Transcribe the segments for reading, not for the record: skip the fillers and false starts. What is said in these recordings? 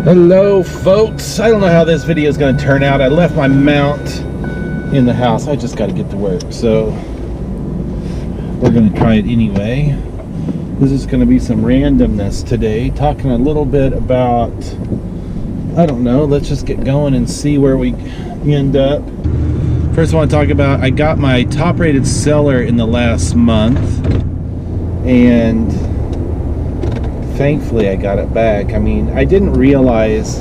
Hello folks, I don't know how this video is going to turn out. I left my mount in the house. I just got to get to work, so we're going to try it anyway. This is going to be some randomness today, talking a little bit about, I don't know, let's just get going and see where we end up. First I want to talk about, I got my top rated seller in the last month, and thankfully I got it back. I mean, I didn't realize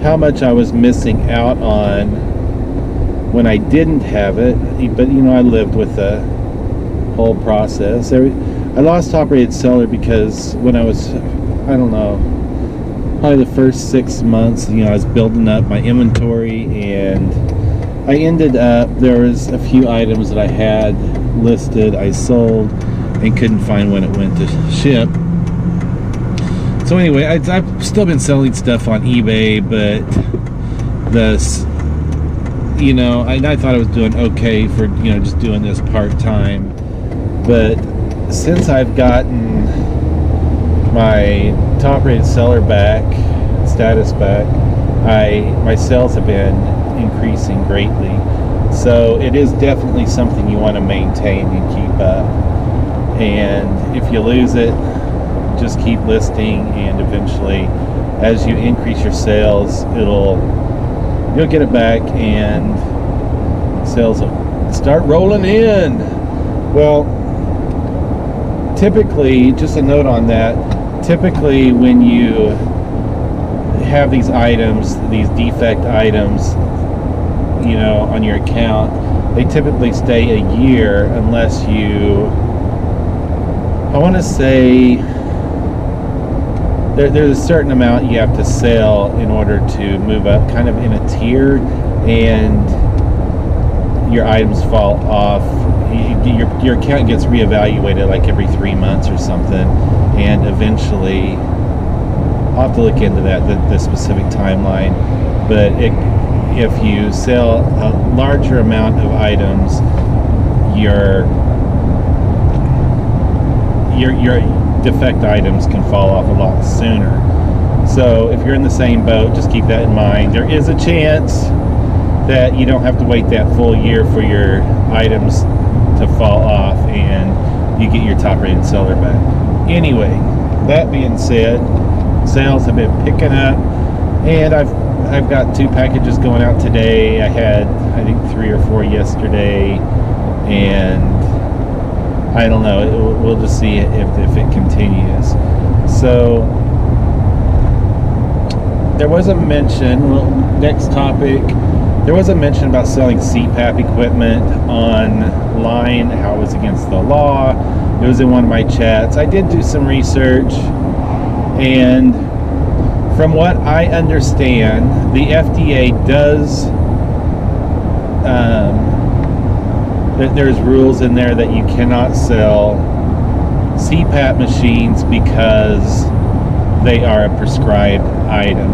how much I was missing out on when I didn't have it, but you know, I lived with the whole process. I lost top rated seller because when I was, I don't know, probably the first 6 months, you know, I was building up my inventory, and I ended up, there was a few items that I had listed, I sold and couldn't find when it went to ship. So anyway, I've still been selling stuff on eBay, but this, you know, I thought I was doing okay for, you know, just doing this part-time. But since I've gotten my top-rated seller back, status back, my sales have been increasing greatly. So it is definitely something you want to maintain and keep up. And if you lose it, just keep listing, and eventually as you increase your sales, you'll get it back and sales will start rolling in. Well, typically, just a note on that, typically when you have these items, these defect items, you know, on your account, they typically stay a year unless you, I want to say, there's a certain amount you have to sell in order to move up kind of in a tier, and your items fall off. Your account gets reevaluated like every 3 months or something, and eventually I'll have to look into that, the specific timeline, but if you sell a larger amount of items, your defect items can fall off a lot sooner. So if you're in the same boat, just keep that in mind. There is a chance that you don't have to wait that full year for your items to fall off and you get your top rated seller back. Anyway, that being said, sales have been picking up, and I've got 2 packages going out today. I had, I think, 3 or 4 yesterday, and I don't know, we'll just see if it continues. So there was a mention, well, next topic, there was a mention about selling CPAP equipment online, how it was against the law. It was in one of my chats. I did do some research, and from what I understand, the FDA does, there's rules in there that you cannot sell CPAP machines because they are a prescribed item.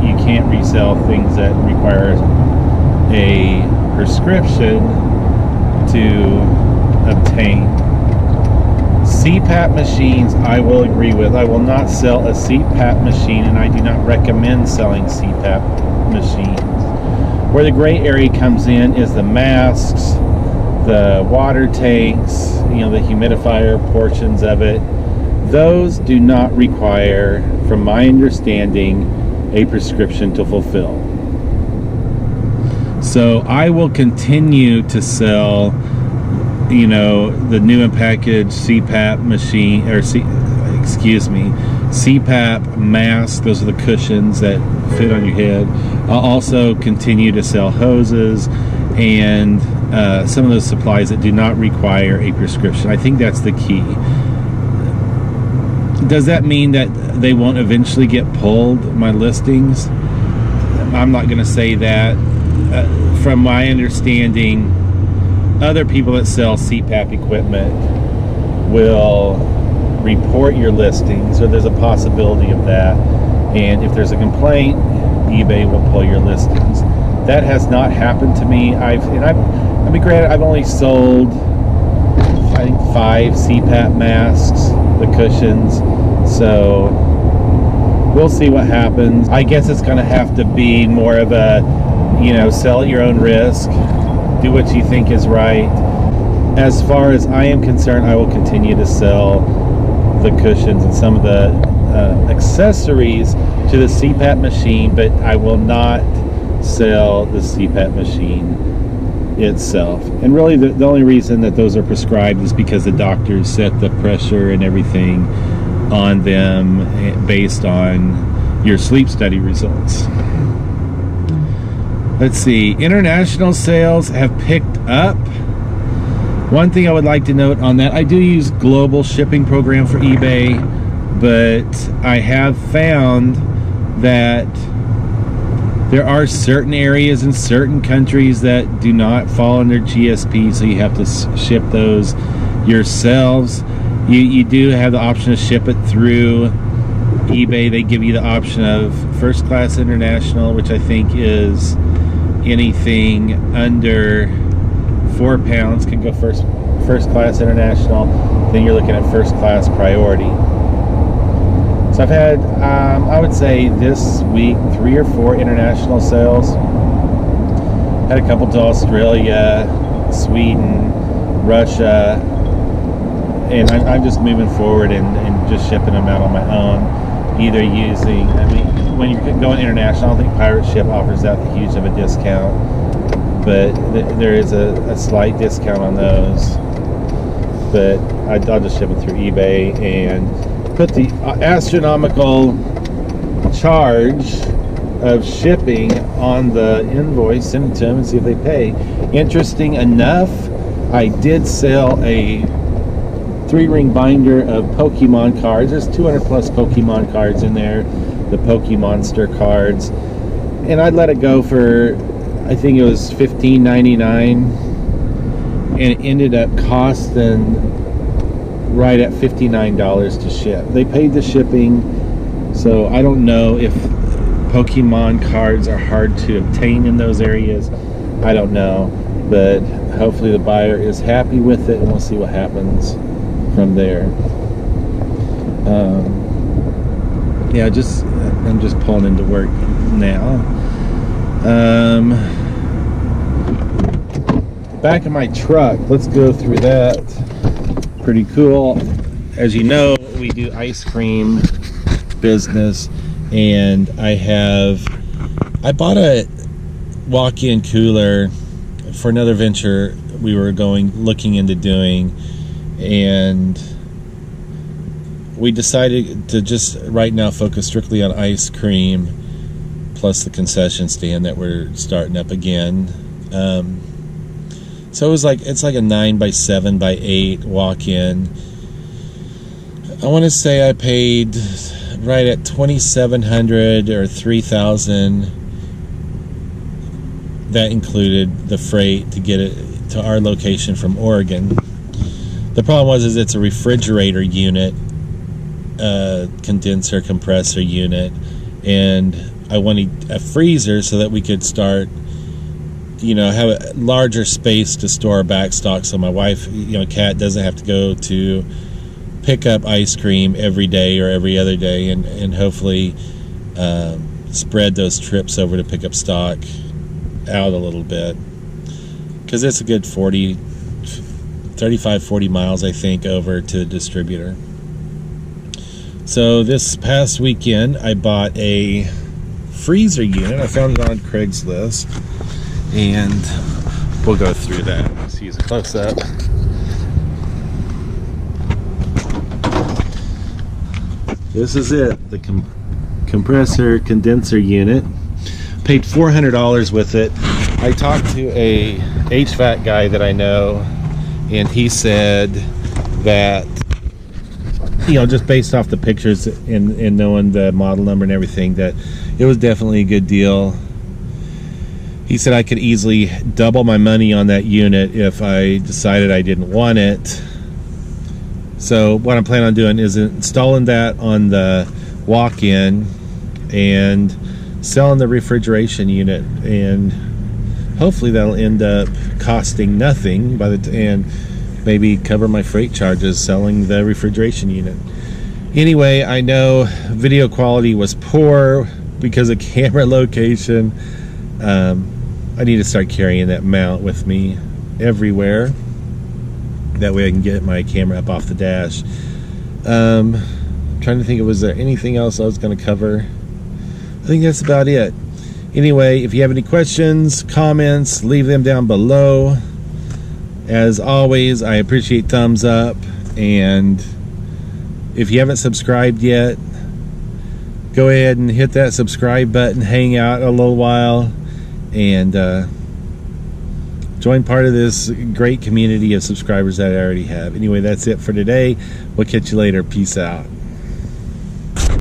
You can't resell things that require a prescription to obtain. CPAP machines, I will agree with. I will not sell a CPAP machine, and I do not recommend selling CPAP machines. Where the gray area comes in is the masks, the water tanks, you know, the humidifier portions of it. Those do not require, from my understanding, a prescription to fulfill. So I will continue to sell, you know, the new and packaged CPAP machine, or CPAP mask. Those are the cushions that fit on your head. I'll also continue to sell hoses and some of those supplies that do not require a prescription. I think that's the key. Does that mean that they won't eventually get pulled, my listings? I'm not going to say that. From my understanding, other people that sell CPAP equipment will report your listings, or there's a possibility of that. And if there's a complaint, eBay will pull your listings. That has not happened to me. I mean, granted, I've only sold, I think, 5 CPAP masks, the cushions, so we'll see what happens. I guess it's going to have to be more of a, you know, sell at your own risk, do what you think is right. As far as I am concerned, I will continue to sell the cushions and some of the accessories to the CPAP machine, but I will not sell the CPAP machine itself. And really the only reason that those are prescribed is because the doctors set the pressure and everything on them based on your sleep study results. Let's see, international sales have picked up. One thing I would like to note on that, I do use global shipping program for eBay, but I have found that there are certain areas in certain countries that do not fall under GSP, so you have to ship those yourselves. You do have the option to ship it through eBay. They give you the option of first class international, which I think is anything under 4 pounds can go first class international. Then you're looking at first class priority. So I've had, I would say this week, 3 or 4 international sales. Had a couple to Australia, Sweden, Russia, and I'm just moving forward and just shipping them out on my own. Either using, I mean, when you're going international, I don't think Pirate Ship offers that huge of a discount, but there is a slight discount on those. But I'll just ship it through eBay and put the astronomical charge of shipping on the invoice, send it to them and see if they pay. Interesting enough, I did sell a 3-ring binder of Pokemon cards. There's 200 plus Pokemon cards in there, the Pokemonster cards, and I'd let it go for, I think it was $15.99, and it ended up costing right at $59 to ship. They paid the shipping, so I don't know if Pokemon cards are hard to obtain in those areas. I don't know, but hopefully the buyer is happy with it, and we'll see what happens from there. Yeah, I'm just pulling into work now. Back of my truck, let's go through that. Pretty cool. As you know, we do ice cream business, and I bought a walk-in cooler for another venture we were looking into doing, and we decided to just right now focus strictly on ice cream plus the concession stand that we're starting up again. So it's like a 9x7 by 8 walk-in. I want to say I paid right at $2,700 or $3,000. That included the freight to get it to our location from Oregon. The problem was it's a refrigerator unit, condenser compressor unit, and I wanted a freezer so that we could start, have a larger space to store back stock, so my wife, Kat, doesn't have to go to pick up ice cream every day or every other day, and hopefully spread those trips over to pick up stock out a little bit, because it's a good 35-40 miles, I think, over to the distributor. So this past weekend I bought a freezer unit. I found it on Craigslist, and we'll go through that. Let's use a close-up. This is it, the compressor condenser unit. Paid $400 with it. I talked to a HVAC guy that I know, and he said that, just based off the pictures and knowing the model number and everything, that it was definitely a good deal. He said I could easily double my money on that unit if I decided I didn't want it. So what I'm planning on doing is installing that on the walk-in, and selling the refrigeration unit, and hopefully that'll end up costing nothing by the and maybe cover my freight charges selling the refrigeration unit. Anyway, I know video quality was poor because of camera location. I need to start carrying that mount with me everywhere. That way I can get my camera up off the dash. Trying to think, was there anything else I was going to cover? I think that's about it. Anyway, if you have any questions, comments, leave them down below. As always, I appreciate thumbs up, and if you haven't subscribed yet, go ahead and hit that subscribe button, hang out a little while, and join part of this great community of subscribers that I already have. Anyway, that's it for today. We'll catch you later. Peace out.